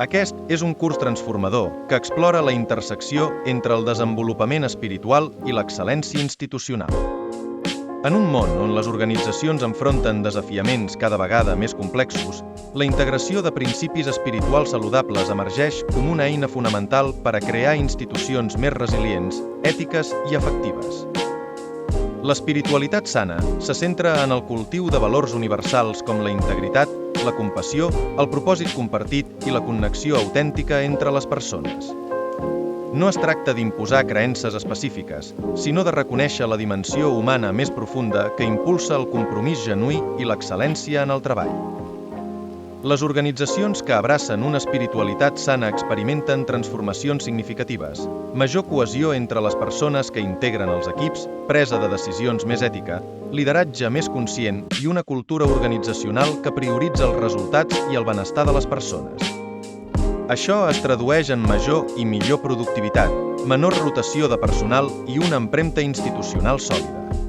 Aquest és un curs transformador que explora la intersecció entre el desenvolupament espiritual i l'excel·lència institucional. En un món on les organitzacions enfronten desafiaments cada vegada més complexos, la integració de principis espirituals saludables emergeix com una eina fonamental per a crear institucions més resilients, ètiques i efectives. L'espiritualitat sana se centra en el cultiu de valors universals com la integritat, la compassió, el propòsit compartit i la connexió autèntica entre les persones. No es tracta d'imposar creences específiques, sinó de reconèixer la dimensió humana més profunda que impulsa el compromís genuí i l'excel·lència en el treball. Les organitzacions que abracen una espiritualitat sana experimenten transformacions significatives, major cohesió entre les persones que integren els equips, presa de decisions més ètica, lideratge més conscient i una cultura organitzacional que prioritza els resultats i el benestar de les persones. Això es tradueix en major i millor productivitat, menor rotació de personal i una empremta institucional sòlida.